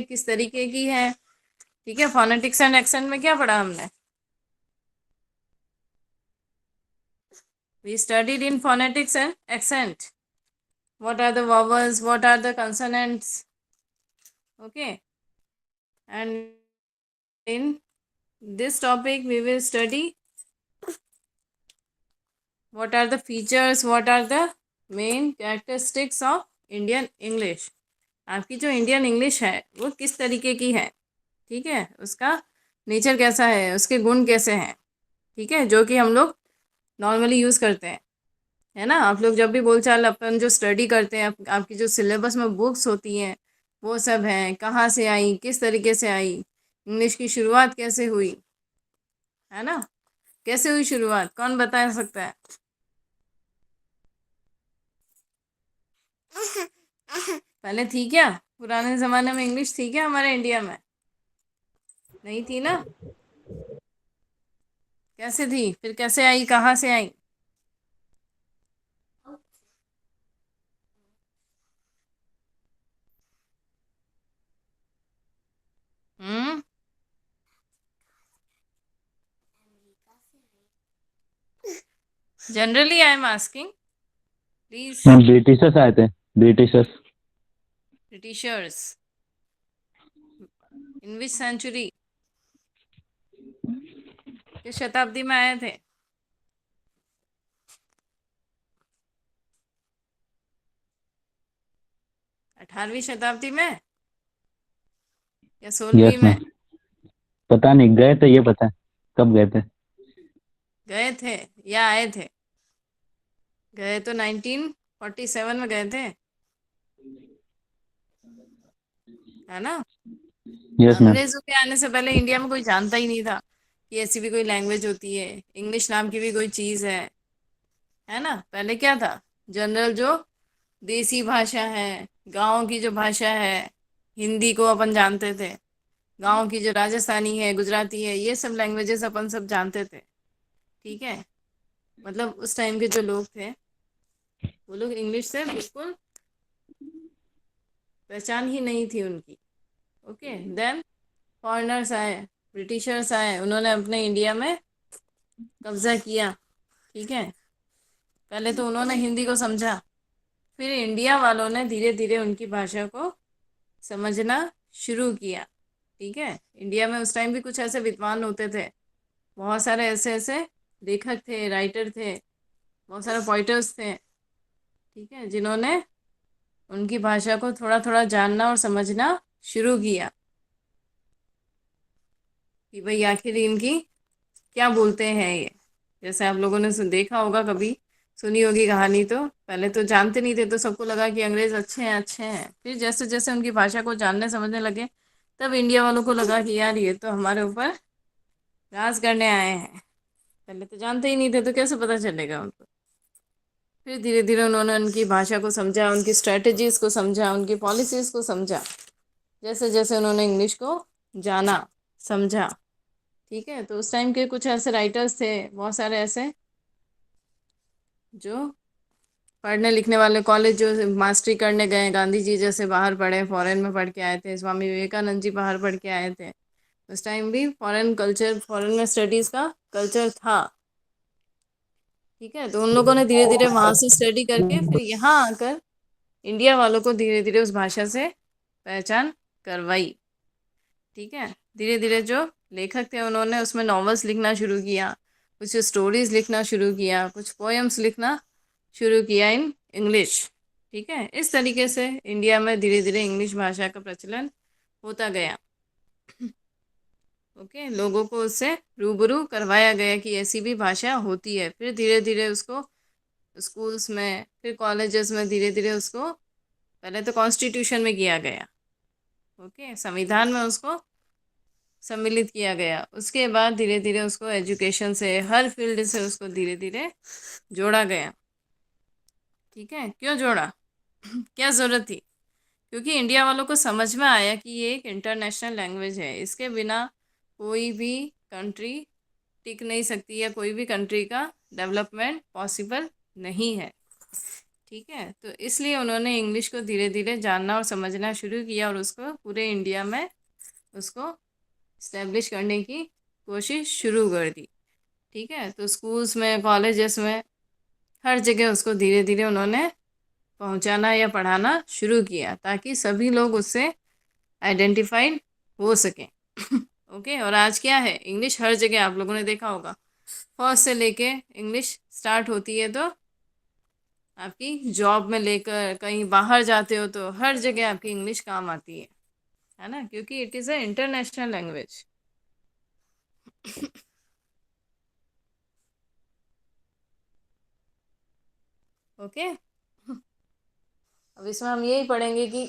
किस तरीके की है। ठीक है, फोनेटिक्स एंड एक्सेंट में क्या पढ़ा हमने? We studied in phonetics and accent, what are the vowels, what are the consonants. Okay, and in this topic we will study what are the features, what are the main characteristics of Indian English. आपकी जो Indian English है वो किस तरीके की है, ठीक है, उसका नेचर कैसा है, उसके गुण कैसे हैं, ठीक है, जो कि हम लोग नॉर्मली यूज़ करते हैं, है ना। आप लोग जब भी बोलचाल अपन जो स्टडी करते हैं, आपकी जो सिलेबस में बुक्स होती हैं वो सब हैं, कहाँ से आई, किस तरीके से आई, इंग्लिश की शुरुआत कैसे हुई, है ना। कैसे हुई शुरुआत, कौन बता सकता है? पहले थी क्या, पुराने ज़माने में इंग्लिश थी क्या हमारे इंडिया में? नहीं थी ना। कैसे थी, फिर कैसे आई, कहाँ से आई? Hmm. Generally I am asking, please. Ma'am Britishers आए थे। Britishers. Britishers in which century, किस शताब्दी में आए थे? 18वीं शताब्दी में या 16वीं यस में? मैम। पता नहीं, गए थे ये पता है। कब गए थे? गए थे या आए थे? गए तो 1947 में गए थे, है ना। Yes ma'am. अंग्रेजों के आने से पहले इंडिया में कोई जानता ही नहीं था कि ऐसी भी कोई लैंग्वेज होती है, इंग्लिश नाम की भी कोई चीज़ है ना। पहले क्या था, जनरल जो देसी भाषा है, गांव की जो भाषा है, हिंदी को अपन जानते थे, गांव की जो राजस्थानी है, गुजराती है, ये सब लैंग्वेजेस अपन सब जानते थे, ठीक है। मतलब उस टाइम के जो लोग थे वो लोग इंग्लिश से बिल्कुल पहचान ही नहीं थी उनकी। ओके, देन फॉरेनर्स आए, ब्रिटिशर्स आए, उन्होंने अपने इंडिया में कब्जा किया, ठीक है। पहले तो उन्होंने हिंदी को समझा, फिर इंडिया वालों ने धीरे धीरे उनकी भाषा को समझना शुरू किया, ठीक है। इंडिया में उस टाइम भी कुछ ऐसे विद्वान होते थे, बहुत सारे ऐसे ऐसे लेखक थे, राइटर थे, बहुत सारे पोइटर्स थे, ठीक है, जिन्होंने उनकी भाषा को थोड़ा थोड़ा जानना और समझना शुरू किया कि भाई आखिर इनकी क्या बोलते हैं ये। जैसे आप लोगों ने देखा होगा, कभी सुनी होगी कहानी, तो पहले तो जानते नहीं थे तो सबको लगा कि अंग्रेज अच्छे हैं अच्छे हैं, फिर जैसे जैसे उनकी भाषा को जानने समझने लगे तब इंडिया वालों को लगा कि यार ये तो हमारे ऊपर राज करने आए हैं। पहले तो जानते ही नहीं थे तो कैसे पता चलेगा उनको। फिर धीरे धीरे उन्होंने उनकी भाषा को समझा, उनकी स्ट्रेटजीज को समझा, उनकी पॉलिसीज को समझा, जैसे जैसे उन्होंने इंग्लिश को जाना, समझा, ठीक है। तो उस टाइम के कुछ ऐसे राइटर्स थे, बहुत सारे ऐसे जो पढ़ने लिखने वाले, कॉलेज जो मास्टरी करने गए, गांधी जी जैसे बाहर पढ़े, फॉरेन में पढ़ के आए थे, स्वामी विवेकानंद जी बाहर पढ़ के आए थे। उस टाइम भी फॉरेन कल्चर, फॉरेन में स्टडीज़ का कल्चर था, ठीक है। तो उन लोगों ने धीरे धीरे वहाँ से स्टडी करके फिर यहाँ आकर इंडिया वालों को धीरे धीरे उस भाषा से पहचान करवाई, ठीक है। धीरे धीरे जो लेखक थे उन्होंने उसमें नॉवेल्स लिखना शुरू किया, कुछ स्टोरीज लिखना शुरू किया, कुछ पोएम्स लिखना शुरू किया इन इंग्लिश, ठीक है। इस तरीके से इंडिया में धीरे धीरे इंग्लिश भाषा का प्रचलन होता गया। ओके, लोगों को उससे रूबरू करवाया गया कि ऐसी भी भाषा होती है। फिर धीरे धीरे उसको स्कूल्स में, फिर कॉलेजेस में धीरे धीरे उसको पहले तो कॉन्स्टिट्यूशन में किया गया, ओके, संविधान में उसको सम्मिलित किया गया। उसके बाद धीरे धीरे उसको एजुकेशन से, हर फील्ड से उसको धीरे धीरे जोड़ा गया, ठीक है। क्यों जोड़ा, क्या ज़रूरत थी? क्योंकि इंडिया वालों को समझ में आया कि ये एक इंटरनेशनल लैंग्वेज है, इसके बिना कोई भी कंट्री टिक नहीं सकती, या कोई भी कंट्री का डेवलपमेंट पॉसिबल नहीं है, ठीक है, तो इसलिए उन्होंने इंग्लिश को धीरे धीरे जानना और समझना शुरू किया और उसको पूरे इंडिया में उसको इस्टेब्लिश करने की कोशिश शुरू कर दी। ठीक है, तो स्कूल्स में, कॉलेजेस में, हर जगह उसको धीरे धीरे उन्होंने पहुंचाना या पढ़ाना शुरू किया ताकि सभी लोग उससे आइडेंटिफाइड हो सकें। ओके, और आज क्या है, इंग्लिश हर जगह आप लोगों ने देखा होगा, फर्स्ट से लेके इंग्लिश स्टार्ट होती है, तो आपकी जॉब में लेकर कहीं बाहर जाते हो तो हर जगह आपकी इंग्लिश काम आती है ना, क्योंकि it is a international language. Okay, अब इसमें हम यही पढ़ेंगे कि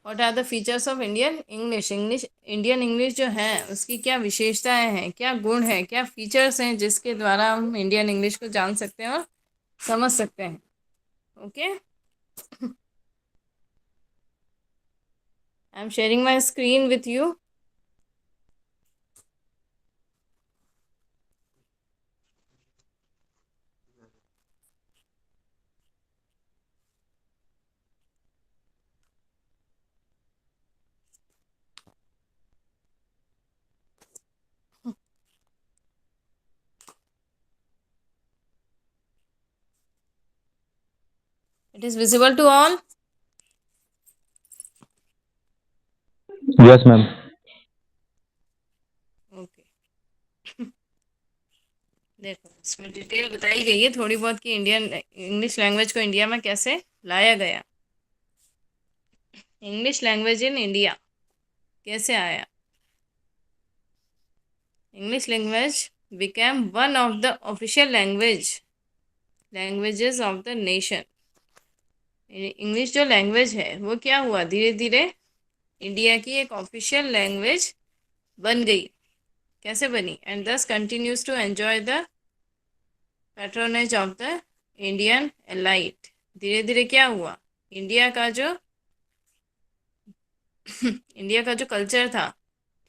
what are the features of Indian English. Indian English जो है उसकी क्या विशेषताएं हैं, क्या गुण है, क्या फीचर्स हैं जिसके द्वारा हम इंडियन इंग्लिश को जान सकते हैं और समझ सकते हैं। Okay, I am sharing my screen with you. It is visible to all. Yes ma'am. Okay, देखो इसमें डिटेल बताई गई है थोड़ी बहुत कि इंडियन इंग्लिश लैंग्वेज को इंडिया में कैसे लाया गया। इंग्लिश लैंग्वेज इन इंडिया कैसे आया। English language became one of the official languages of the nation. English जो लैंग्वेज है वो क्या हुआ, धीरे धीरे इंडिया की एक ऑफिशियल लैंग्वेज बन गई। कैसे बनी, and this continues to enjoy the patronage of the Indian elite. धीरे धीरे क्या हुआ, इंडिया का जो इंडिया का जो कल्चर था,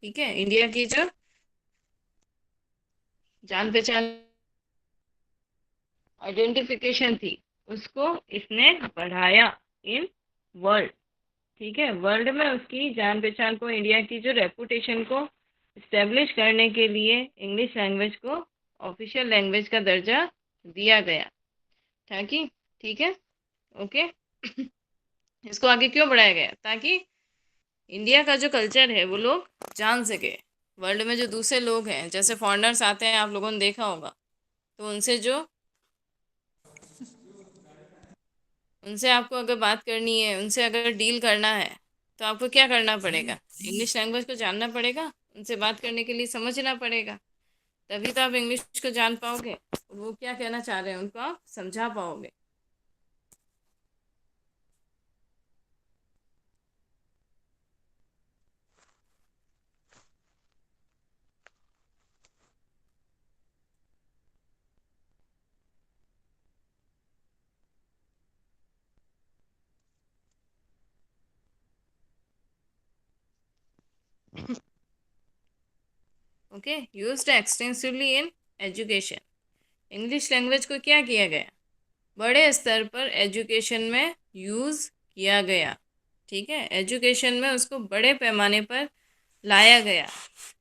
ठीक है, इंडिया की जो जान पहचान, आइडेंटिफिकेशन थी, उसको इसने बढ़ाया इन वर्ल्ड। ठीक है, वर्ल्ड में उसकी जान पहचान को, इंडिया की जो रेपुटेशन को इस्टेब्लिश करने के लिए इंग्लिश लैंग्वेज को ऑफिशियल लैंग्वेज का दर्जा दिया गया। ताकि, ठीक है, ओके, इसको आगे क्यों बढ़ाया गया, ताकि इंडिया का जो कल्चर है वो लोग जान सके। वर्ल्ड में जो दूसरे लोग हैं, जैसे फॉरेनर्स आते हैं, आप लोगों ने देखा होगा, तो उनसे आपको अगर बात करनी है, उनसे अगर डील करना है, तो आपको क्या करना पड़ेगा, इंग्लिश लैंग्वेज को जानना पड़ेगा, उनसे बात करने के लिए समझना पड़ेगा, तभी तो आप इंग्लिश को जान पाओगे, वो क्या कहना चाह रहे हैं उनको आप समझा पाओगे। Okay, used extensively in education. English language को क्या किया गया, बड़े स्तर पर एजुकेशन में यूज़ किया गया। ठीक है, एजुकेशन में उसको बड़े पैमाने पर लाया गया।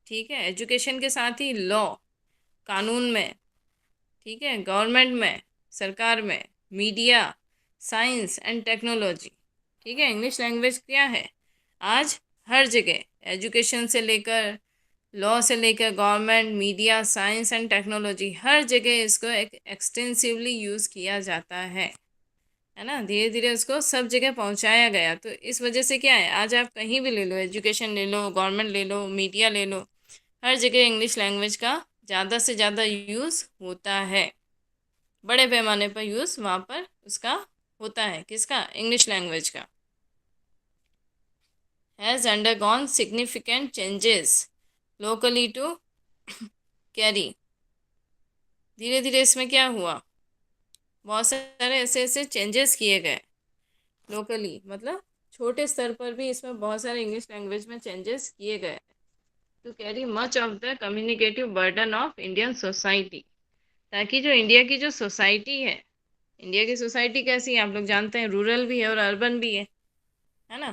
ठीक है, एजुकेशन के साथ ही लॉ, कानून में, ठीक है, गवर्नमेंट में, सरकार में, मीडिया, साइंस एंड टेक्नोलॉजी। ठीक है, इंग्लिश लैंग्वेज क्या है, आज हर जगह, एजुकेशन से लेकर, लॉ से लेकर, government, media, science and technology, हर जगह इसको एक एक्सटेंसिवली यूज़ किया जाता है ना, धीरे धीरे उसको सब जगह पहुंचाया गया। तो इस वजह से क्या है, आज आप कहीं भी ले लो, एजुकेशन ले लो, गवर्नमेंट ले लो, मीडिया ले लो, हर जगह इंग्लिश लैंग्वेज का ज़्यादा से ज़्यादा यूज़ होता है, बड़े पैमाने पर यूज़ वहाँ पर उसका होता है, किसका, इंग्लिश लैंग्वेज का। Has undergone significant changes locally to carry. धीरे धीरे इसमें क्या हुआ, बहुत सारे ऐसे ऐसे चेंजेस किए गए लोकली, मतलब छोटे स्तर पर भी इसमें बहुत सारे इंग्लिश लैंग्वेज में चेंजेस किए गए to carry much of the communicative burden of Indian society. ताकि जो इंडिया की जो सोसाइटी है, इंडिया की सोसाइटी कैसी है आप लोग जानते हैं, रूरल भी है और अर्बन भी है ना।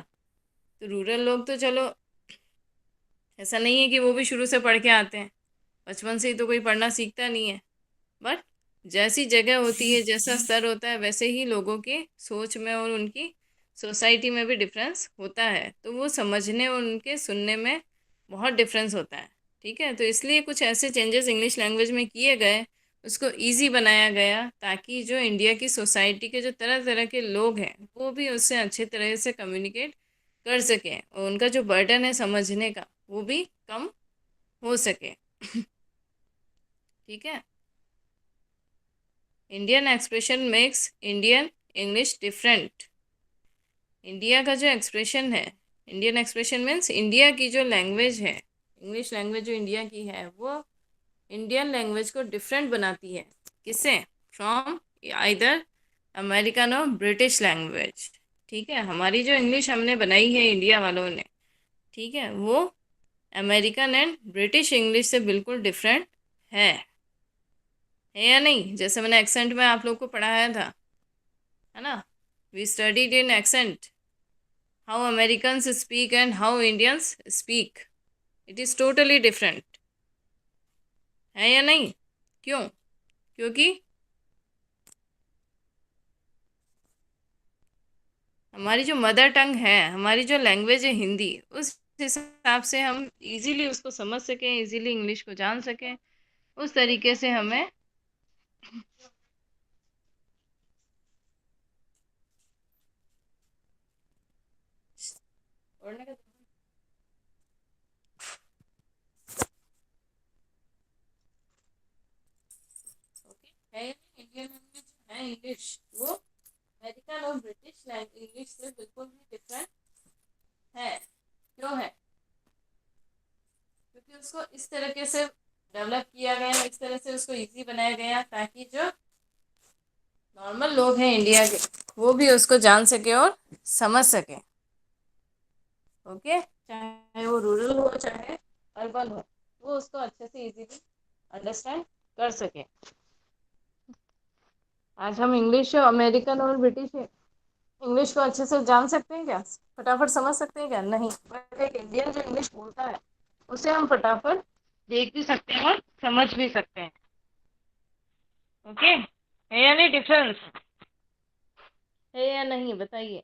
तो रूरल लोग तो चलो, ऐसा नहीं है कि वो भी शुरू से पढ़ के आते हैं, बचपन से ही तो कोई पढ़ना सीखता नहीं है। बट जैसी जगह होती है, जैसा स्तर होता है, वैसे ही लोगों की सोच में और उनकी सोसाइटी में भी डिफरेंस होता है, तो वो समझने और उनके सुनने में बहुत डिफरेंस होता है। ठीक है, तो इसलिए कुछ ऐसे चेंजेस इंग्लिश लैंग्वेज में किए गए, उसको इजी बनाया गया, ताकि जो इंडिया की सोसाइटी के जो तरह तरह के लोग हैं वो भी उससे अच्छे तरह से कम्युनिकेट कर सकें, और उनका जो बर्डन है समझने का वो भी कम हो सके। ठीक है। Indian expression makes Indian English different. India का जो एक्सप्रेशन है, इंडियन एक्सप्रेशन मीन्स इंडिया की जो लैंग्वेज है, इंग्लिश लैंग्वेज जो इंडिया की है, वो इंडियन लैंग्वेज को डिफरेंट बनाती है। किससे? फ्रॉम आइदर अमेरिकन और ब्रिटिश लैंग्वेज। ठीक है, हमारी जो इंग्लिश हमने बनाई है इंडिया वालों ने, ठीक है, वो अमेरिकन एंड ब्रिटिश इंग्लिश से बिल्कुल डिफरेंट है या नहीं? जैसे मैंने एक्सेंट में आप लोग को पढ़ाया था, है ना, we studied in accent how Americans speak and how Indians speak, it is totally different, है या नहीं? क्यों? क्योंकि हमारी जो मदर टंग है, हमारी जो लैंग्वेज है हिंदी, उस हिसाब से हम इजीली उसको समझ सकें, इजीली इंग्लिश को जान सकें, उस तरीके से हमें पढ़ने का। ओके, है या नहीं? इंडियन लैंग्वेज है इंग्लिश, वो अमेरिकन और ब्रिटिश इंग्लिश से बिल्कुल भी डिफरेंट है। क्यों है? क्योंकि उसको इस तरीके से डेवलप किया गया, इस तरह से उसको इजी बनाया गया, ताकि जो नॉर्मल लोग हैं इंडिया के, वो भी उसको जान सके और समझ सके। ओके, चाहे वो रूरल हो चाहे अर्बन हो, वो उसको अच्छे से इजीली अंडरस्टैंड कर सके। आज हम इंग्लिश, अमेरिकन और ब्रिटिश इंग्लिश को अच्छे से जान सकते हैं क्या? फटाफट समझ सकते हैं क्या? नहीं। बट एक इंडियन जो इंग्लिश बोलता है, उसे हम फटाफट देख भी सकते हैं और समझ भी सकते हैं। ओके, है या नहीं डिफरेंस? है या नहीं, बताइए।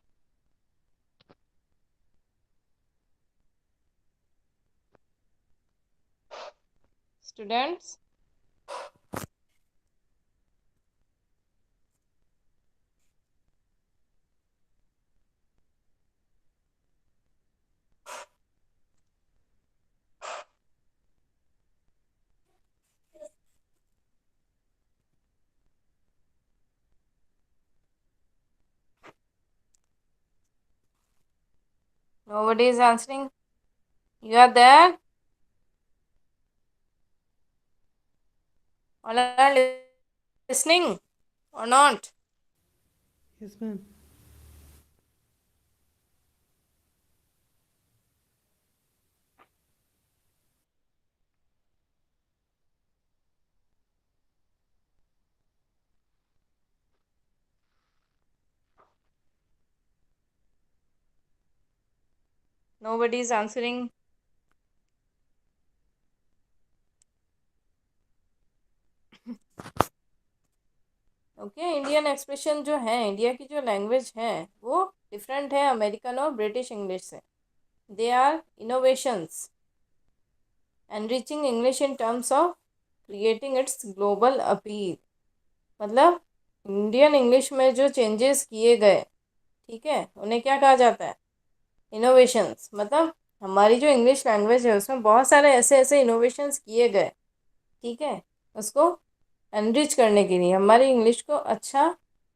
Students, nobody is answering. You are there? All are listening or not? Yes, ma'am. Nobody is answering. Okay, Indian expression जो है, इंडिया की जो लैंग्वेज है, वो डिफरेंट है अमेरिकन और ब्रिटिश इंग्लिश से। They are innovations enriching English in terms of creating its global appeal. मतलब इंडियन इंग्लिश में जो चेंजेस किए गए, ठीक है, उन्हें क्या कहा जाता है? इनोवेशंस। मतलब हमारी जो इंग्लिश लैंग्वेज है उसमें बहुत सारे ऐसे ऐसे इनोवेशंस किए गए, ठीक है, उसको एनरिच करने के लिए, हमारी इंग्लिश को अच्छा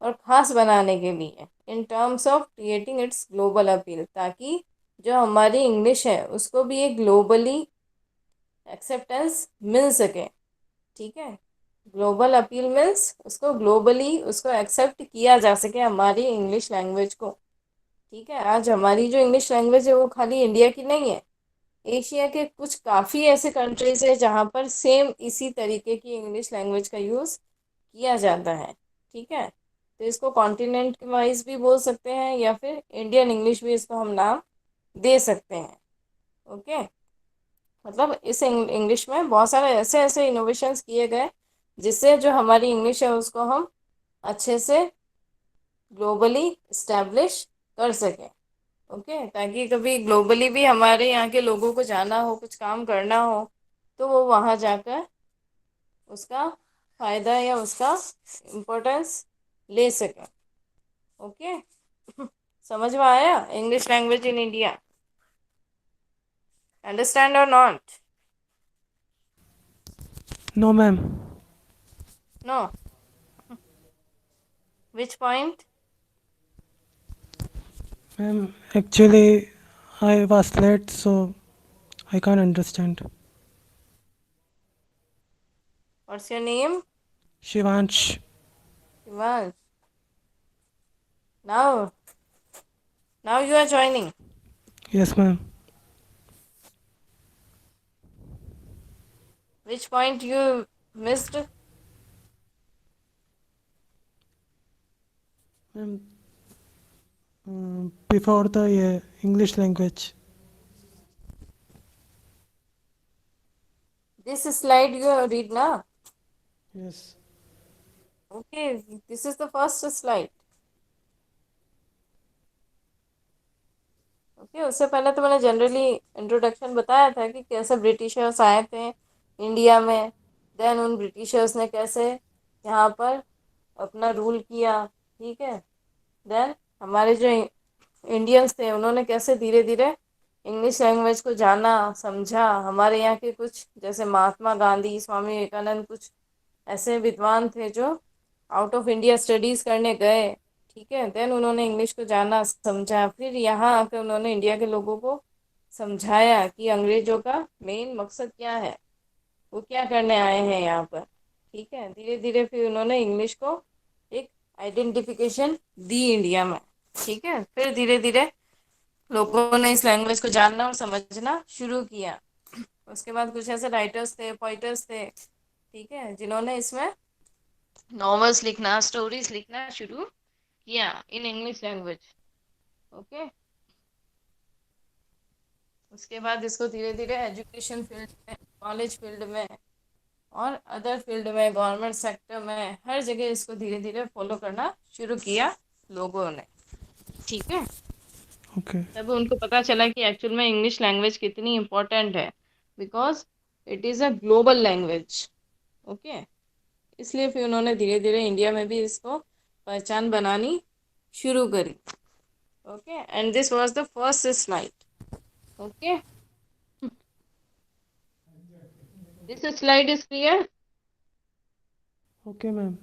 और ख़ास बनाने के लिए, इन terms of creating its global appeal, ताकि जो हमारी इंग्लिश है उसको भी एक ग्लोबली एक्सेप्टेंस मिल सके। ठीक है, ग्लोबल अपील मीन्स उसको ग्लोबली उसको एक्सेप्ट किया जा सके हमारी इंग्लिश लैंग्वेज को। ठीक है, आज हमारी जो इंग्लिश लैंग्वेज है वो खाली इंडिया की नहीं है, एशिया के कुछ काफ़ी ऐसे कंट्रीज है जहाँ पर सेम इसी तरीके की इंग्लिश लैंग्वेज का यूज़ किया जाता है। ठीक है, तो इसको कॉन्टिनेंट वाइज भी बोल सकते हैं या फिर इंडियन इंग्लिश भी इसको हम नाम दे सकते हैं। ओके, मतलब इस इंग्लिश में बहुत सारे ऐसे ऐसे इनोवेशंस किए गए जिससे जो हमारी इंग्लिश है उसको हम अच्छे से ग्लोबली इस्टेब्लिश कर सकें। ओके, ताकि कभी ग्लोबली भी हमारे यहाँ के लोगों को जाना हो, कुछ काम करना हो, तो वो वहाँ जाकर उसका फायदा या उसका इम्पोर्टेंस ले सकें। ओके समझ में आया English language in India? Understand और not? No, ma'am. No? Which point? Ma'am, actually, I was late, so I can't understand. What's your name? Shivansh. Shivansh. Now you are joining. Yes, ma'am. Which point you missed? Ma'am, before the English language. This slide you read now. Yes. Okay, this is the first slide. Okay, उससे पहले तो मैंने generally introduction बताया था कि कैसे Britishers आए थे इंडिया में, देन उन ब्रिटिशर्स ने कैसे यहाँ पर अपना रूल किया, ठीक है। देन हमारे जो इंडियंस थे उन्होंने कैसे धीरे धीरे इंग्लिश लैंग्वेज को जाना, समझा। हमारे यहाँ के कुछ जैसे महात्मा गांधी, स्वामी विवेकानंद, कुछ ऐसे विद्वान थे जो आउट ऑफ इंडिया स्टडीज़ करने गए, ठीक है। देन उन्होंने इंग्लिश को जाना, समझा, फिर यहाँ आकर उन्होंने इंडिया के लोगों को समझाया कि अंग्रेजों का मेन मकसद क्या है, वो क्या करने आए हैं यहाँ पर, ठीक है। धीरे धीरे फिर उन्होंने इंग्लिश को एक आइडेंटिफिकेशन दी इंडिया में, ठीक है। फिर धीरे धीरे लोगों ने इस लैंग्वेज को जानना और समझना शुरू किया। उसके बाद कुछ ऐसे राइटर्स थे, पोइटर्स थे, ठीक है, जिन्होंने इसमें नॉवेल्स लिखना, स्टोरीज लिखना शुरू किया इन इंग्लिश लैंग्वेज। ओके, उसके बाद इसको धीरे धीरे एजुकेशन फील्ड में, कॉलेज फील्ड में और अदर फील्ड में, गवर्नमेंट सेक्टर में, हर जगह इसको धीरे धीरे फॉलो करना शुरू किया लोगों ने, ठीक है। Okay. तब उनको पता चला कि एक्चुअल में इंग्लिश लैंग्वेज कितनी इम्पोर्टेंट है, because it is a global language. Okay, इसलिए फिर उन्होंने धीरे धीरे इंडिया में भी इसको पहचान बनानी शुरू करी। Okay, and this was the first slide. Okay, this slide is clear? Okay, ma'am.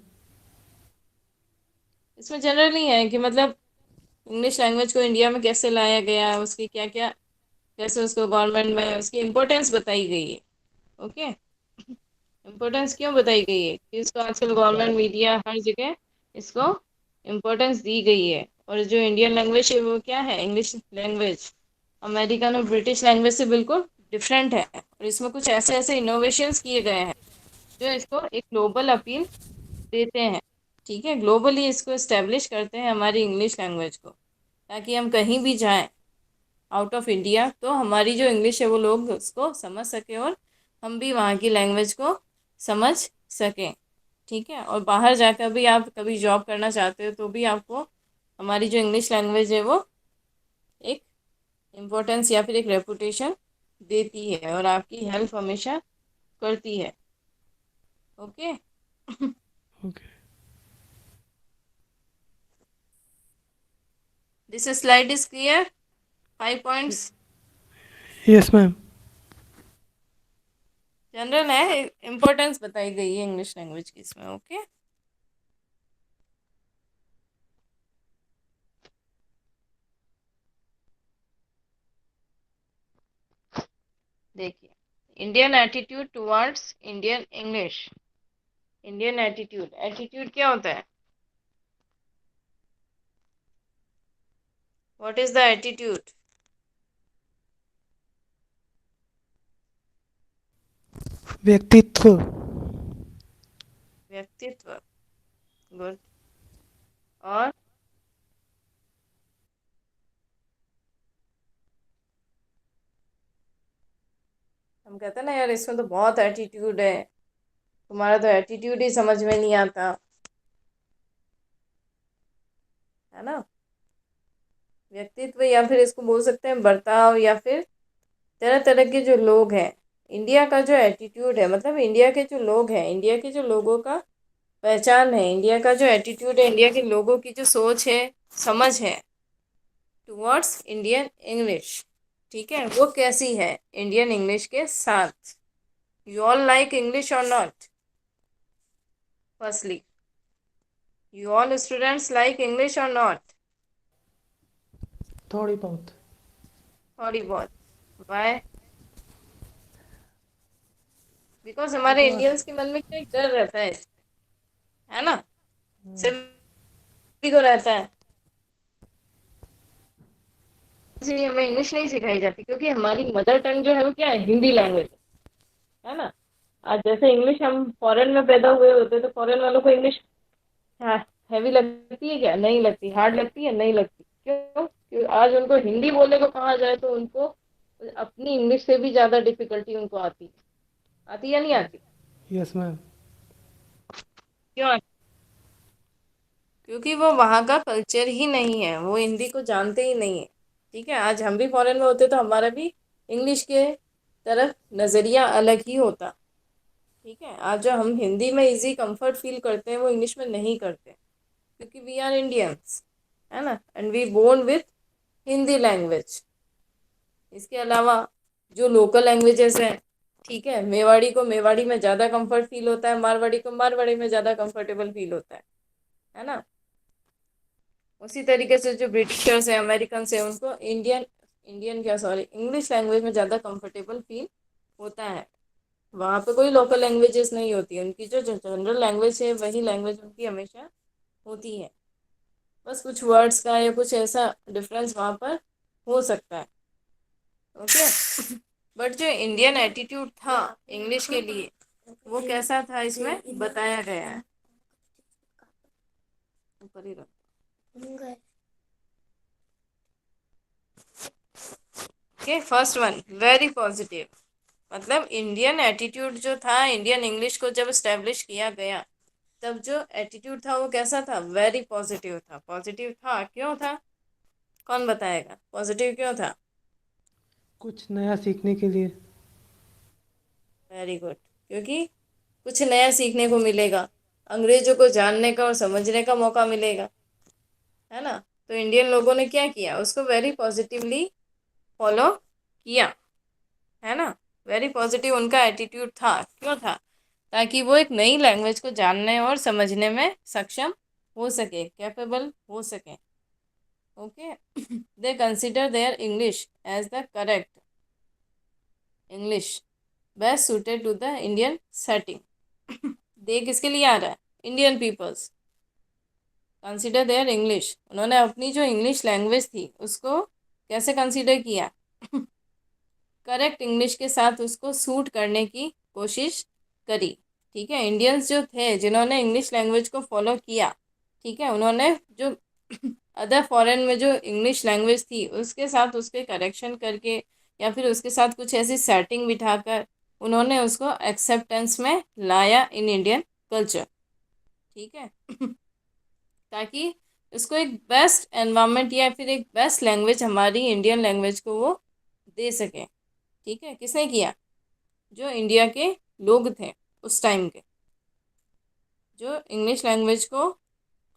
इसमें जनरली है कि मतलब इंग्लिश लैंग्वेज को इंडिया में कैसे लाया गया, उसकी क्या क्या, कैसे उसको गवर्नमेंट में उसकी इम्पोर्टेंस बताई गई है। ओके, इम्पोर्टेंस क्यों बताई गई है कि इसको आजकल गवर्नमेंट, मीडिया, हर जगह इसको इम्पोर्टेंस दी गई है। और जो इंडियन लैंग्वेज है वो क्या है, इंग्लिश लैंग्वेज अमेरिकन और ब्रिटिश लैंग्वेज से बिल्कुल डिफरेंट है, और इसमें कुछ ऐसे ऐसे इनोवेशंस किए गए हैं जो इसको एक ग्लोबल अपील देते हैं, ठीक है। ग्लोबली इसको इस्टेब्लिश करते हैं हमारी इंग्लिश लैंग्वेज को, ताकि हम कहीं भी जाएं आउट ऑफ इंडिया तो हमारी जो इंग्लिश है वो लोग उसको समझ सकें और हम भी वहाँ की लैंग्वेज को समझ सकें, ठीक है। और बाहर जाकर भी आप कभी जॉब करना चाहते हो तो भी आपको हमारी जो इंग्लिश लैंग्वेज है वो एक इम्पोर्टेंस या फिर एक रेपुटेशन देती है और आपकी हेल्प हमेशा करती है। Okay Okay. This slide is clear? 5 points Yes, ma'am. General है, इम्पोर्टेंस बताई गई है इंग्लिश लैंग्वेज की इसमें। ओके, देखिए, Indian attitude towards Indian English. Indian attitude, attitude क्या होता है? What is the attitude? व्यक्तित्व. व्यक्तित्व, गुड। और हम कहते हैं ना यार इसमें तो बहुत एटीट्यूड है, तुम्हारा तो एटीट्यूड ही समझ में नहीं आता, है ना। व्यक्तित्व या फिर इसको बोल सकते हैं बर्ताव, या फिर तरह तरह के जो लोग हैं, इंडिया का जो एटीट्यूड है, मतलब इंडिया के जो लोग हैं, इंडिया के जो लोगों का पहचान है, इंडिया का जो एटीट्यूड है, इंडिया के लोगों की जो सोच है, समझ है टुवर्ड्स इंडियन इंग्लिश, ठीक है, वो कैसी है इंडियन इंग्लिश के साथ। यू ऑल लाइक इंग्लिश और not? Firstly, you all students like English और नॉट? थोड़ी बहुत। थोड़ी बहुत। वाई? बिकॉज हमारे बिकॉज इंडियंस के मन में क्या एक डर रहता है ना, सभी को रहता है, इसलिए हमें इंग्लिश नहीं सिखाई जाती, क्योंकि हमारी मदर टंग जो है वो क्या है, हिंदी लैंग्वेज है ना। आज जैसे इंग्लिश हम फॉरेन में पैदा हुए होते तो फॉरेन वालों को इंग्लिश हैवी लगती है क्या? नहीं लगती। हार्ड लगती है? नहीं लगती। क्यों? क्योंकि आज उनको हिंदी बोलने को कहा जाए तो उनको अपनी इंग्लिश से भी ज्यादा डिफिकल्टी उनको आती है। आती या नहीं आती? Yes ma'am. क्यों आती? क्योंकि वो वहाँ का कल्चर ही नहीं है, वो हिंदी को जानते ही नहीं है। ठीक है, आज हम भी फॉरेन में होते तो हमारा भी इंग्लिश के तरफ नजरिया अलग ही होता। ठीक है, आज जो हम हिंदी में इजी कंफर्ट फील करते हैं वो इंग्लिश में नहीं करते, क्योंकि वी आर इंडियंस, है ना, and we born with Hindi language. इसके अलावा जो लोकल लैंग्वेजेस हैं, ठीक है, मेवाड़ी को मेवाड़ी में ज़्यादा कंफर्ट फील होता है, मारवाड़ी को मारवाड़ी में ज़्यादा कंफर्टेबल फील होता है ना। उसी तरीके से जो ब्रिटिशर्स हैं, अमेरिकन हैं, उनको इंडियन इंडियन क्या सॉरी इंग्लिश लैंग्वेज में ज़्यादा कंफर्टेबल फील होता है। वहाँ पे कोई लोकल लैंग्वेजेस नहीं होती है, उनकी जो जनरल लैंग्वेज है वही लैंग्वेज उनकी हमेशा होती है। बस कुछ वर्ड्स का या कुछ ऐसा डिफरेंस वहाँ पर हो सकता है। ओके। बट जो इंडियन एटीट्यूड था इंग्लिश के लिए, वो कैसा था इसमें बताया गया है। ऊपर ही रखो। Okay, first one very positive. मतलब इंडियन एटीट्यूड जो था, इंडियन इंग्लिश को जब स्टेब्लिश किया गया तब जो एटीट्यूड था वो कैसा था? वेरी पॉजिटिव था। पॉजिटिव था, क्यों था? कौन बताएगा पॉजिटिव क्यों था? कुछ नया सीखने के लिए। Very good. क्योंकि कुछ नया सीखने को मिलेगा, अंग्रेजों को जानने का और समझने का मौका मिलेगा, है ना। तो इंडियन लोगों ने क्या किया, उसको वेरी पॉजिटिवली फॉलो किया, है ना। वेरी पॉजिटिव उनका एटीट्यूड था। क्यों था? ताकि वो एक नई लैंग्वेज को जानने और समझने में सक्षम हो सके, कैपेबल हो सके। Okay. They consider their English as the correct English best suited to the Indian setting. They किसके लिए आ रहा है? Indian peoples consider their English. उन्होंने अपनी जो इंग्लिश लैंग्वेज थी उसको कैसे कंसिडर किया? करेक्ट इंग्लिश के साथ उसको सूट करने की कोशिश करी। ठीक है, इंडियंस जो थे जिन्होंने इंग्लिश लैंग्वेज को फॉलो किया, ठीक है, उन्होंने जो अदर फॉरेन में जो इंग्लिश लैंग्वेज थी उसके साथ उसके करेक्शन करके या फिर उसके साथ कुछ ऐसी सेटिंग बिठाकर उन्होंने उसको एक्सेप्टेंस में लाया इन इंडियन कल्चर। ठीक है। ताकि उसको एक बेस्ट एनवायरनमेंट या फिर एक बेस्ट लैंग्वेज हमारी इंडियन लैंग्वेज को वो दे सके। ठीक है, किसने किया? जो इंडिया के लोग थे उस टाइम के, जो इंग्लिश लैंग्वेज को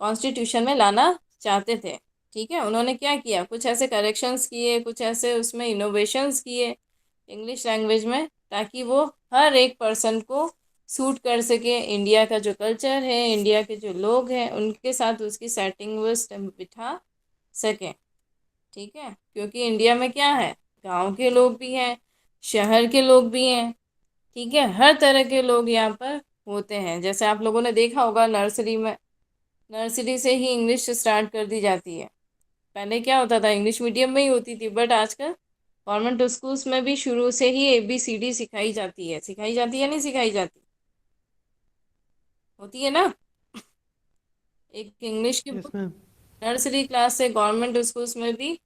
कॉन्स्टिट्यूशन में लाना चाहते थे। ठीक है, उन्होंने क्या किया, कुछ ऐसे करेक्शंस किए, कुछ ऐसे उसमें इनोवेशंस किए इंग्लिश लैंग्वेज में, ताकि वो हर एक पर्सन को सूट कर सके। इंडिया का जो कल्चर है, इंडिया के जो लोग हैं, उनके साथ उसकी सेटिंग वो बिठा सके। ठीक है, क्योंकि इंडिया में क्या है, गांव के लोग भी हैं, शहर के लोग भी हैं। ठीक है, हर तरह के लोग यहाँ पर होते हैं। जैसे आप लोगों ने देखा होगा नर्सरी में, नर्सरी से ही इंग्लिश स्टार्ट कर दी जाती है। पहले क्या होता था, इंग्लिश मीडियम में ही होती थी, बट आजकल गवर्नमेंट स्कूल्स में भी शुरू से ही ABCD सिखाई जाती है। सिखाई जाती है, नहीं सिखाई जाती? होती है ना। एक इंग्लिश की Yes, book ma'am. Nursery class से गवर्नमेंट स्कूल्स में भी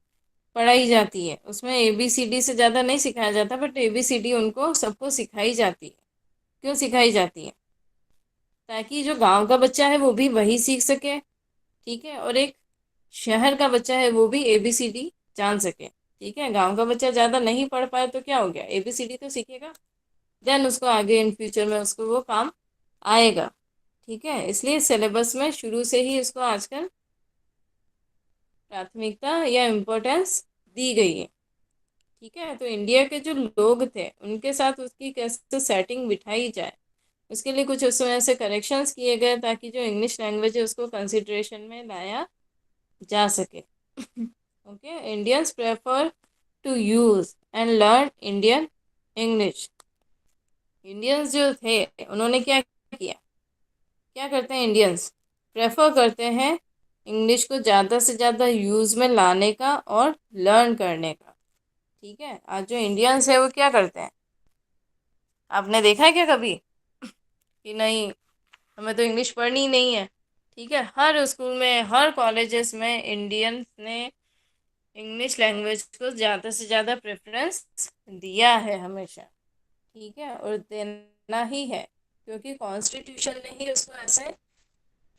पढ़ाई जाती है, उसमें ABCD से ज़्यादा नहीं सिखाया जाता, बट ABCD उनको सबको सिखाई जाती है। क्यों सिखाई जाती है? ताकि जो गांव का बच्चा है वो भी वही सीख सके, ठीक है, और एक शहर का बच्चा है वो भी ABCD जान सके, ठीक है। गांव का बच्चा ज़्यादा नहीं पढ़ पाए तो क्या हो गया, ABCD तो सीखेगा, देन उसको आगे इन फ्यूचर में उसको वो काम आएगा, ठीक है। इसलिए सिलेबस में शुरू से ही इसको आजकल प्राथमिकता या इम्पोर्टेंस दी गई है, ठीक है। तो इंडिया के जो लोग थे उनके साथ उसकी कैसे सेटिंग बिठाई जाए, उसके लिए कुछ उसमें ऐसे करेक्शंस किए गए ताकि जो इंग्लिश लैंग्वेज है उसको कंसिडरेशन में लाया जा सके। Okay, Indians prefer to use and learn Indian English. Indians जो थे उन्होंने क्या किया, क्या करते हैं इंडियंस, प्रेफर करते हैं इंग्लिश को ज़्यादा से ज़्यादा यूज़ में लाने का और लर्न करने का, ठीक है। आज जो इंडियंस है वो क्या करते हैं, आपने देखा है क्या कभी कि नहीं हमें तो इंग्लिश पढ़नी ही नहीं है, ठीक है। हर स्कूल में हर कॉलेजेस में इंडियंस ने इंग्लिश लैंग्वेज को ज़्यादा से ज़्यादा प्रेफरेंस दिया है हमेशा, ठीक है, और देना ही है, क्योंकि कॉन्स्टिट्यूशन ने ही उसको ऐसे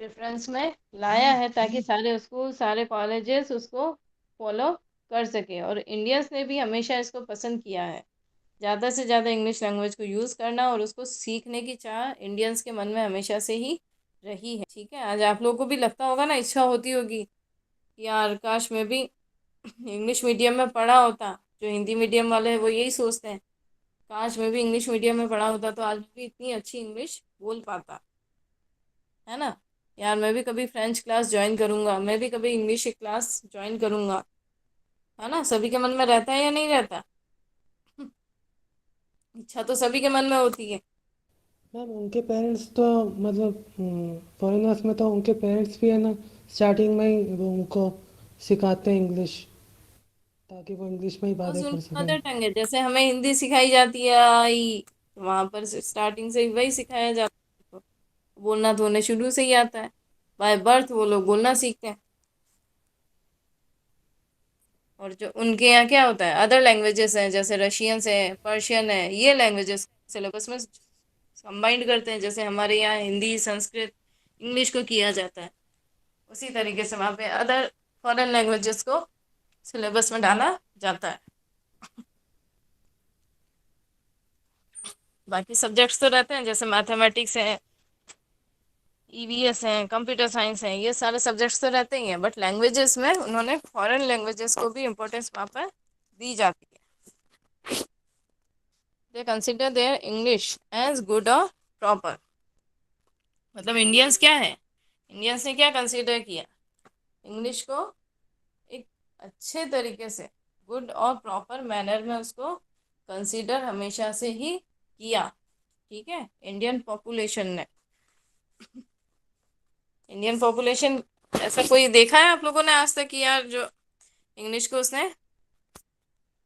प्रेफरेंस में लाया है ताकि सारे स्कूल सारे कॉलेजेस उसको फॉलो कर सके, और इंडियंस ने भी हमेशा इसको पसंद किया है, ज़्यादा से ज़्यादा इंग्लिश लैंग्वेज को यूज़ करना और उसको सीखने की चाह इंडियंस के मन में हमेशा से ही रही है, ठीक है। आज आप लोगों को भी लगता होगा ना, इच्छा होती होगी कि यार काश मैं भी इंग्लिश मीडियम में पढ़ा होता। जो हिंदी मीडियम वाले हैं वो यही सोचते हैं, काश मैं भी इंग्लिश मीडियम में पढ़ा होता तो आज भी इतनी अच्छी इंग्लिश बोल पाता, है ना। यार मैं भी कभी फ्रेंच क्लास ज्वाइन करूंगा, मैं भी कभी इंग्लिश की क्लास ज्वाइन करूंगा, है ना। सभी के मन में रहता है या नहीं रहता? इच्छा तो सभी के मन में होती है। मैम उनके पेरेंट्स तो मतलब फॉरेनर्स में तो उनके पेरेंट्स भी है ना, स्टार्टिंग में ही वो उनको सिखाते हैं इंग्लिश, ताकि वो इंग्लिश में ही बिकॉज बातें कर उनकी सकें। मदर टंग है, जैसे हमें हिंदी सिखाई जाती है आई, वहां पर स्टार्टिंग से ही वही सिखाया जाता है, बोलना तो उन्हें शुरू से ही आता है, बाय बर्थ वो लोग बोलना सीखते हैं। और जो उनके यहाँ क्या होता है, अदर लैंग्वेजेस हैं, जैसे रशियंस है, पर्शियन है, ये लैंग्वेजेस सिलेबस में कंबाइंड करते हैं, जैसे हमारे यहाँ हिंदी संस्कृत इंग्लिश को किया जाता है, उसी तरीके से वहाँ पे अदर फॉरेन लैंग्वेजेस को सिलेबस में डाला जाता है। बाकी सब्जेक्ट्स तो रहते हैं, जैसे मैथमेटिक्स है, EVS हैं, कंप्यूटर साइंस हैं, ये सारे सब्जेक्ट्स तो रहते ही हैं, बट लैंग्वेजेस में उन्होंने फॉरेन लैंग्वेजेस को भी इम्पोर्टेंस वहाँ पर दी जाती है। They consider their English as good और प्रॉपर। मतलब इंडियंस क्या है, इंडियंस ने क्या कंसिडर किया, इंग्लिश को एक अच्छे तरीके से गुड और प्रॉपर मैनर में उसको कंसीडर हमेशा से ही किया, ठीक है। इंडियन पॉपुलेशन ने, इंडियन पॉपुलेशन ऐसा कोई देखा है आप लोगों ने आज तक कि यार जो इंग्लिश को उसने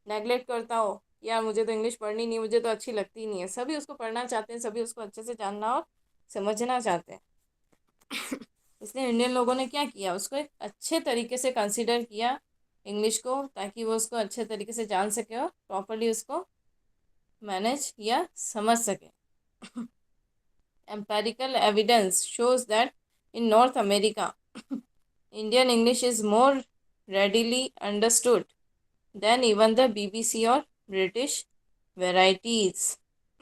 नेगलेक्ट करता हो, यार मुझे तो इंग्लिश पढ़नी नहीं, मुझे तो अच्छी लगती नहीं है। सभी उसको पढ़ना चाहते हैं, सभी उसको अच्छे से जानना और समझना चाहते हैं। इसलिए इंडियन लोगों ने क्या किया, उसको एक अच्छे तरीके से कंसीडर किया इंग्लिश को, ताकि वो उसको अच्छे तरीके से जान सके और प्रॉपरली उसको मैनेज या समझ सके। Empirical evidence shows that in North America, Indian English is more readily understood than even the BBC और British varieties।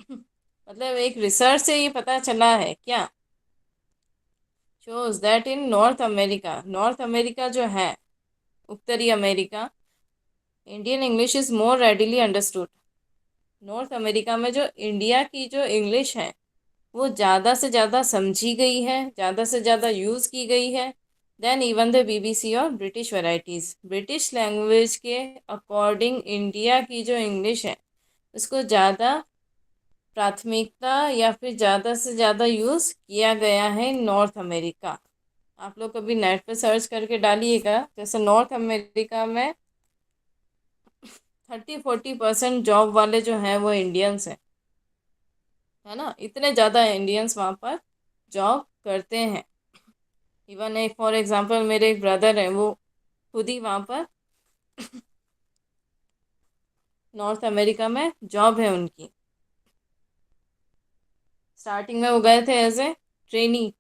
मतलब एक रिसर्च से ये पता चला है क्या, shows that in North America, north America जो है, उत्तरी America, Indian English is more readily understood. North America में जो इंडिया की जो इंग्लिश है वो ज़्यादा से ज़्यादा समझी गई है, ज़्यादा से ज़्यादा यूज़ की गई है देन इवन द BBC और ब्रिटिश वैरायटीज़। ब्रिटिश लैंग्वेज के अकॉर्डिंग इंडिया की जो इंग्लिश है उसको ज़्यादा प्राथमिकता या फिर ज़्यादा से ज़्यादा यूज़ किया गया है नॉर्थ अमेरिका। आप लोग कभी नेट पे सर्च करके डालिएगा, जैसे नॉर्थ अमेरिका में 30-40% जॉब वाले जो हैं वो इंडियंस हैं, है ना। इतने ज़्यादा इंडियंस वहाँ पर जॉब करते हैं। इवन एक फॉर एग्जांपल मेरे एक ब्रदर है, वो खुद ही वहाँ पर नॉर्थ अमेरिका में जॉब है उनकी। स्टार्टिंग में वो गए थे एज ए ट्रेनी,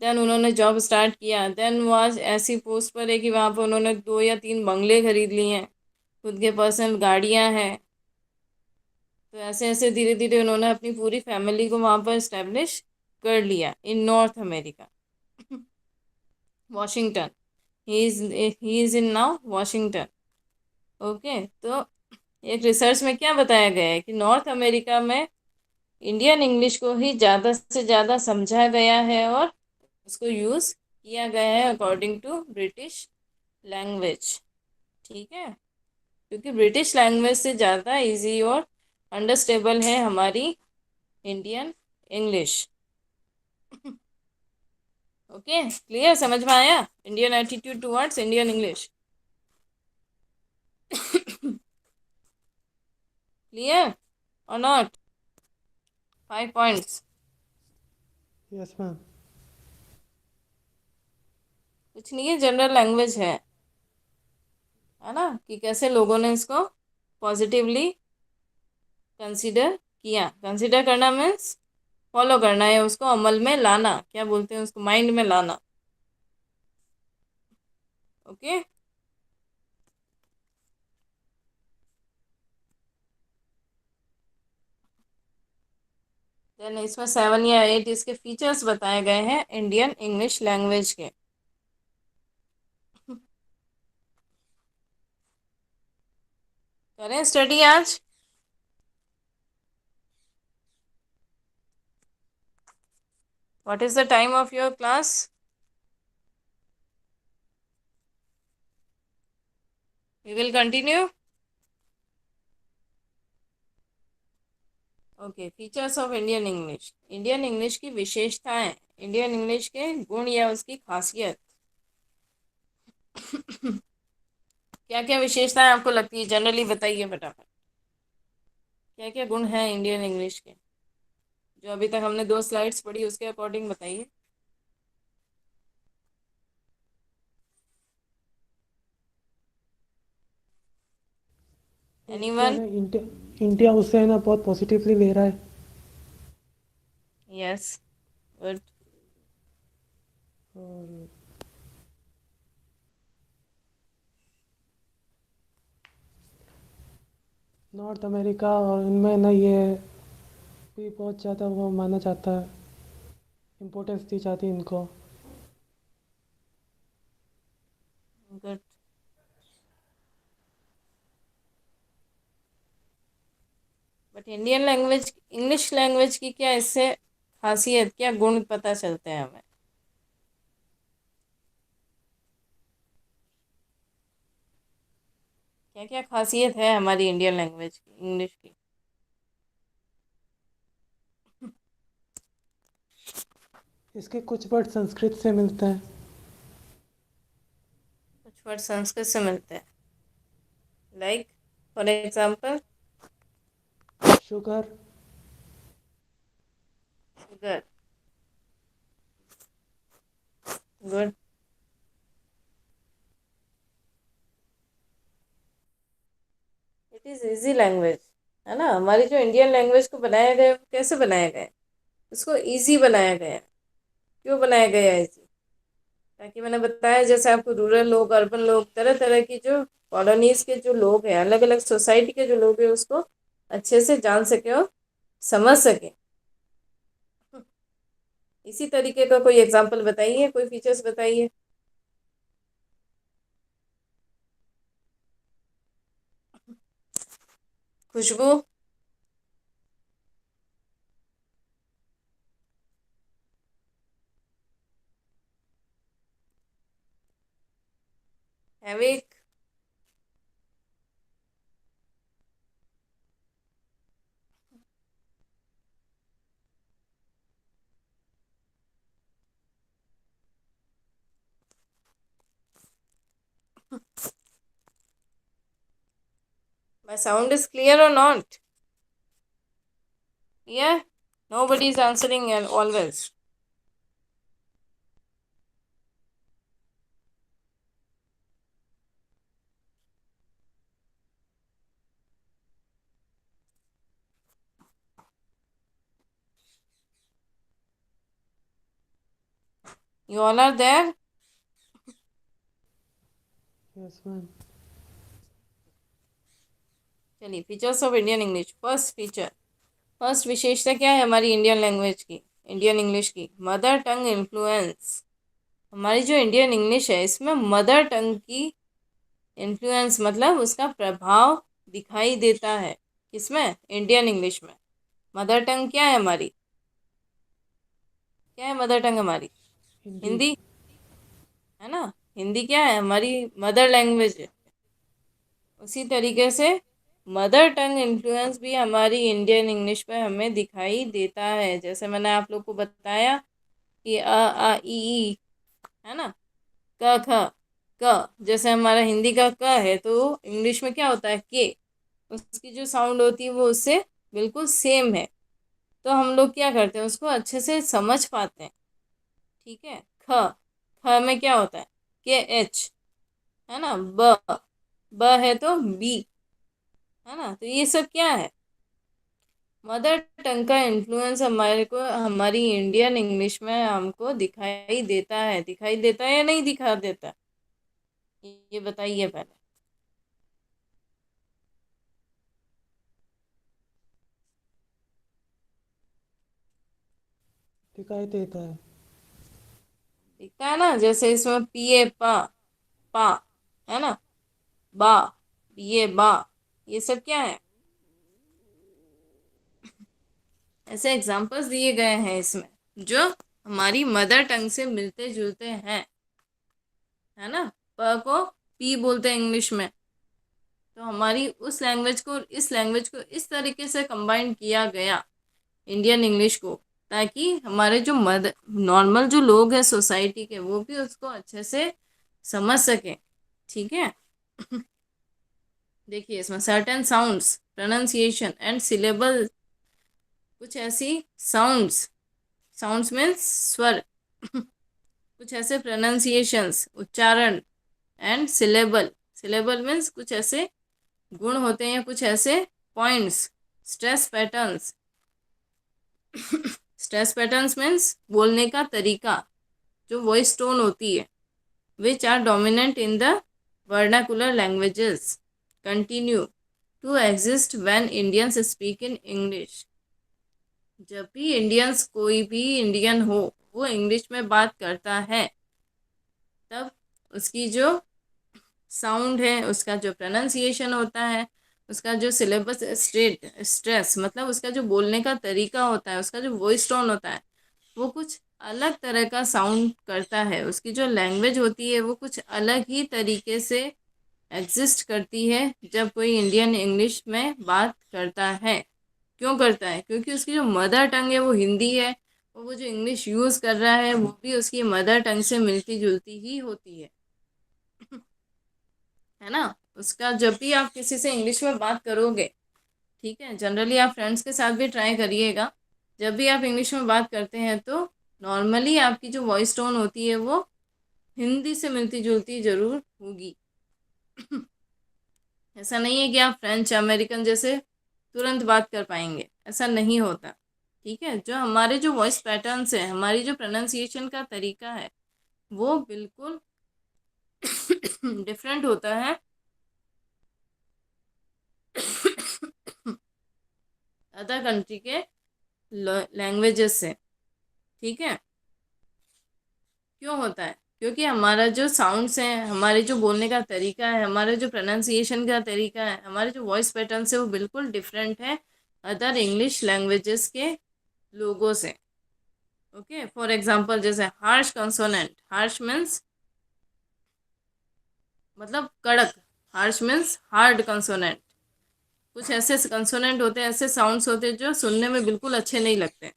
देन उन्होंने जॉब स्टार्ट किया, देन वो आज ऐसी पोस्ट पर है कि वहाँ पर उन्होंने 2 या 3 बंगले खरीद लिए हैं, खुद के पर्सनल गाड़ियाँ हैं। तो ऐसे ऐसे धीरे धीरे उन्होंने अपनी पूरी फैमिली को वहाँ पर इस्टेब्लिश कर लिया in North America. Washington, he is in now Washington. Okay, तो एक रिसर्च में क्या बताया गया है कि नॉर्थ अमेरिका में इंडियन इंग्लिश को ही ज़्यादा से ज़्यादा समझा गया है और उसको यूज़ किया गया है अकॉर्डिंग टू ब्रिटिश लैंग्वेज। ठीक है, क्योंकि ब्रिटिश लैंग्वेज से ज़्यादा इजी और अंडरस्टेबल है हमारी इंडियन इंग्लिश। ओके, क्लियर, समझ में आया Indian attitude towards Indian English? Clear और नॉट? 5 पॉइंट्स। Yes ma'am. कुछ नहीं है, जनरल लैंग्वेज है ना, कि कैसे लोगों ने इसको पॉजिटिवली कंसीडर किया। कंसीडर करना मीन्स फॉलो करना है, उसको अमल में लाना, क्या बोलते हैं उसको, माइंड में लाना। ओके, देन इसमें 7 या 8 इसके फीचर्स बताए गए हैं इंडियन इंग्लिश लैंग्वेज के। करें स्टडी आज? What is the time of your class? We will continue. Okay, features of Indian English. Indian English की विशेषताएं, इंडियन इंग्लिश के गुण या उसकी खासियत। क्या क्या विशेषताएं आपको लगती है, जनरली बताइए फटाफट। क्या क्या गुण हैं इंडियन इंग्लिश के, जो अभी तक हमने 2 स्लाइड्स पढ़ी उसके अकॉर्डिंग बताइए। एक तो है एनीवन? ना, इंडिया उससे है ना बहुत पॉजिटिवली ले रहा है। Yes, good. और नॉर्थ अमेरिका और इनमें ना ये भी बहुत ज़्यादा वो माना जाता है, इम्पोर्टेंस दी जाती है इनको। Good. But Indian language, English language की क्या इससे खासियत, क्या गुण पता चलते हैं हमें? क्या क्या खासियत है हमारी इंडियन लैंग्वेज की, इंग्लिश की? इसके कुछ वर्ड संस्कृत से मिलते हैं। कुछ वर्ड संस्कृत से मिलते हैं, like for example? Sugar. Sugar, good. It is easy language, है ना। हमारी जो इंडियन लैंग्वेज को बनाया गया है, वो कैसे बनाया गया है? उसको इजी बनाया गया है। क्यों बनाया गया है इजी? ताकि मैंने बताया जैसे आपको रूरल लोग, अर्बन लोग, तरह तरह की जो कॉलोनीज के जो लोग हैं, अलग अलग सोसाइटी के जो लोग हैं, उसको अच्छे से जान सके और समझ सके। इसी तरीके का कोई एग्जाम्पल बताइए, कोई फीचर्स बताइए। खुशबू? हैविक? माय साउंड इज क्लियर और not? Yeah, nobody is answering and always. You all are there? Yes ma'am. चलिए, features of Indian English. First feature, first विशेषता क्या है हमारी इंडियन लैंग्वेज की, इंडियन इंग्लिश की? Mother tongue influence. हमारी जो इंडियन इंग्लिश है इसमें मदर टंग की इन्फ्लुएंस मतलब उसका प्रभाव दिखाई देता है। किसमें? इंडियन इंग्लिश में। मदर टंग क्या है हमारी? क्या है मदर टंग हमारी? हिंदी। हिंदी है ना। हिंदी क्या है हमारी? मदर लैंग्वेज है। उसी तरीके से मदर टंग इन्फ्लुएंस भी हमारी इंडियन इंग्लिश पे हमें दिखाई देता है। जैसे मैंने आप लोग को बताया कि अ आ ई है ना, क ख क, जैसे हमारा हिंदी का क है तो इंग्लिश में क्या होता है? के। उसकी जो साउंड होती है वो उससे बिल्कुल सेम है। तो हम लोग क्या करते हैं, उसको अच्छे से समझ पाते हैं। ठीक है। ख, ख में क्या होता है? के एच, है ना। ब, ब है तो बी, है ना। तो ये सब क्या है? मदर टंग का इन्फ्लुएंस हमारे को हमारी इंडियन इंग्लिश में हमको दिखाई देता है। दिखाई देता है या नहीं दिखा देता? ये बताइए पहले। दिखाई देता है। दिखता है ना। जैसे इसमें पिए पा, पा, है ना, बा, ये बा, ये सब क्या है? ऐसे एग्जाम्पल्स दिए गए हैं इसमें जो हमारी मदर टंग से मिलते जुलते हैं, है ना। प को पी बोलते हैं इंग्लिश में। तो हमारी उस लैंग्वेज को इस लैंग्वेज को इस तरीके से कंबाइन किया गया इंडियन इंग्लिश को, ताकि हमारे जो मदर नॉर्मल जो लोग हैं सोसाइटी के वो भी उसको अच्छे से समझ सकें। ठीक है। देखिए इसमें certain sounds, pronunciation and syllable, कुछ ऐसी साउंड्स, साउंड्स मीन्स स्वर, कुछ ऐसे प्रोनाउंसिएशंस उच्चारण, एंड सिलेबल, सिलेबल मीन्स कुछ ऐसे गुण होते हैं, कुछ ऐसे points, stress patterns, stress patterns means बोलने का तरीका, जो वॉइस टोन होती है, which are dominant in the vernacular languages continue to exist when Indians speak in English. जब भी इंडियंस, कोई भी इंडियन हो, वो इंग्लिश में बात करता है तब उसकी जो साउंड है, उसका जो प्रोनाउंसिएशन होता है, उसका जो सिलेबस स्ट्रेस मतलब उसका जो बोलने का तरीका होता है, उसका जो वॉइस टोन होता है, वो कुछ अलग तरह का साउंड करता है। उसकी जो लैंग्वेज होती है वो कुछ अलग ही तरीके से एग्जिस्ट करती है जब कोई इंडियन इंग्लिश में बात करता है। क्यों करता है? क्योंकि उसकी जो मदर टंग है वो हिंदी है, और वो जो इंग्लिश यूज़ कर रहा है वो भी उसकी मदर टंग से मिलती जुलती ही होती है ना। उसका जब भी आप किसी से इंग्लिश में बात करोगे, ठीक है, जनरली आप फ्रेंड्स के साथ भी ट्राई करिएगा, जब भी आप इंग्लिश में बात करते हैं तो नॉर्मली आपकी जो वॉइस टोन होती है वो हिंदी से मिलती जुलती ज़रूर होगी। ऐसा नहीं है कि आप फ्रेंच अमेरिकन जैसे तुरंत बात कर पाएंगे, ऐसा नहीं होता। ठीक है। जो हमारे जो वॉइस पैटर्न्स है, हमारी जो प्रोनाउंसिएशन का तरीका है, वो बिल्कुल डिफरेंट होता है अदर कंट्री के लैंग्वेजेस से। ठीक है। क्यों होता है? क्योंकि हमारा जो साउंड्स हैं, हमारे जो बोलने का तरीका है, हमारे जो प्रोनाउंसिएशन का तरीका है, हमारे जो वॉइस पैटर्न है वो बिल्कुल डिफरेंट है अदर इंग्लिश लैंग्वेजेस के लोगों से। ओके। फॉर एग्जांपल जैसे हार्श कंसोनेंट, हार्श मीन्स मतलब कड़क, हार्श मीन्स हार्ड कंसोनेंट। कुछ ऐसे कंसोनेंट होते हैं, ऐसे साउंड्स होते हैं जो सुनने में बिल्कुल अच्छे नहीं लगते।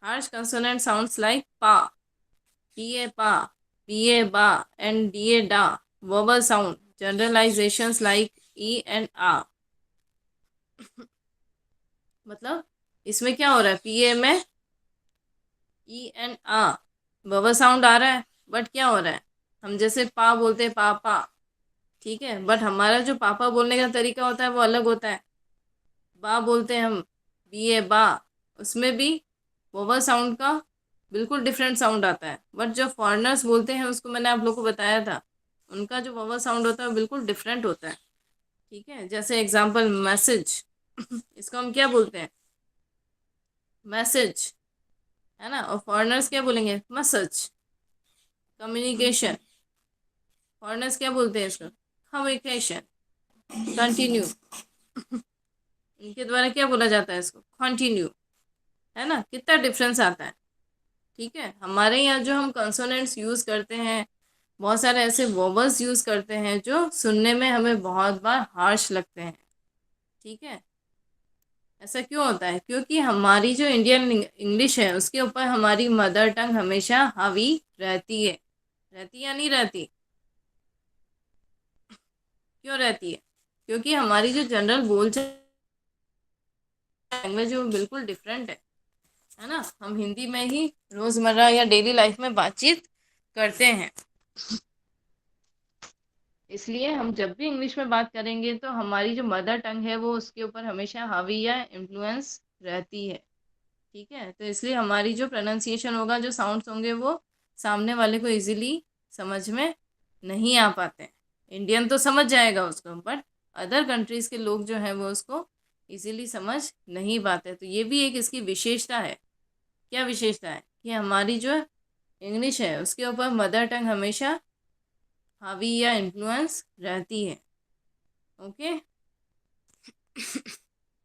हार्श कंसोनेंट साउंड्स लाइक पा, पीए पा, पीए बा एंड डीए डा। वोवल साउंड जनरलाइजेशंस लाइक ई एंड आ। मतलब इसमें क्या हो रहा है? पीए में ई एंड आ वोवल साउंड आ रहा है, बट क्या हो रहा है? हम जैसे पा बोलते हैं, पापा, ठीक है, बट हमारा जो पापा बोलने का तरीका होता है वो अलग होता है। बा बोलते हैं हम, बी ए बा, उसमें भी वोवल साउंड का बिल्कुल डिफरेंट साउंड आता है, बट जो फॉरेनर्स बोलते हैं उसको मैंने आप लोग को बताया था, उनका जो वॉवल साउंड होता है वो बिल्कुल डिफरेंट होता है। ठीक है, जैसे एग्जांपल मैसेज इसको हम क्या बोलते हैं? मैसेज, है ना। और फॉरेनर्स क्या बोलेंगे? मैसेज। कम्युनिकेशन, फॉरेनर्स क्या बोलते हैं इसको? कम्युनिकेशन। कंटिन्यू, इनके द्वारा क्या बोला जाता है इसको? कंटिन्यू, है ना। कितना डिफरेंस आता है। ठीक है, हमारे यहाँ जो हम कंसोनेंट्स यूज करते हैं, बहुत सारे ऐसे वोबल्स यूज करते हैं जो सुनने में हमें बहुत बार हार्श लगते हैं। ठीक है, ऐसा क्यों होता है? क्योंकि हमारी जो इंडियन इंग्लिश है उसके ऊपर हमारी मदर टंग हमेशा हावी रहती है। रहती या नहीं रहती? क्यों रहती है? क्योंकि हमारी जो जनरल बोलचाल लैंग्वेज है वो बिल्कुल डिफरेंट है ना। हम हिंदी में ही रोजमर्रा या डेली लाइफ में बातचीत करते हैं, इसलिए हम जब भी इंग्लिश में बात करेंगे तो हमारी जो मदर टंग है वो उसके ऊपर हमेशा हावी या इन्फ्लुएंस रहती है। ठीक है, तो इसलिए हमारी जो प्रोनाउंसिएशन होगा, जो साउंड्स होंगे, वो सामने वाले को इजीली समझ में नहीं आ पाते हैं। इंडियन तो समझ जाएगा उसको, बट अदर कंट्रीज के लोग जो हैं वो उसको इजीली समझ नहीं पाते। तो ये भी एक इसकी विशेषता है। क्या विशेषता है? कि हमारी जो इंग्लिश है उसके ऊपर मदर टंग हमेशा हावी या इन्फ्लुएंस रहती है। ओके,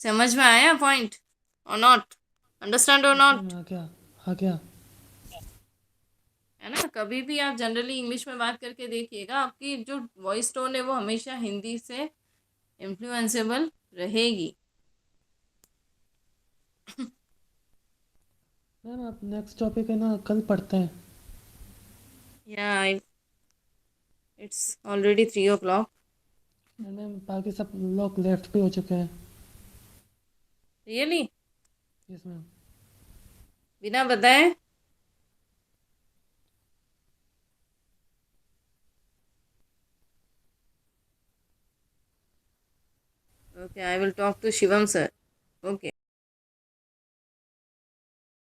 समझ में आया पॉइंट और नॉट? अंडरस्टैंड और समझ नॉट? में आ गया। आ गया। है ना। कभी भी आप जनरली इंग्लिश में बात करके देखिएगा, आपकी जो वॉइस टोन है वो हमेशा हिंदी से इन्फ्लुएंसेबल रहेगी। मैम आप नेक्स्ट टॉपिक है ना कल पढ़ते हैं। या it's already 3 o'clock। And ma'am बाकी सब लोग लेफ्ट भी हो चुके हैं। रियली? Yes ma'am. बिना बताए? Okay, I will talk to Shivam sir. Okay.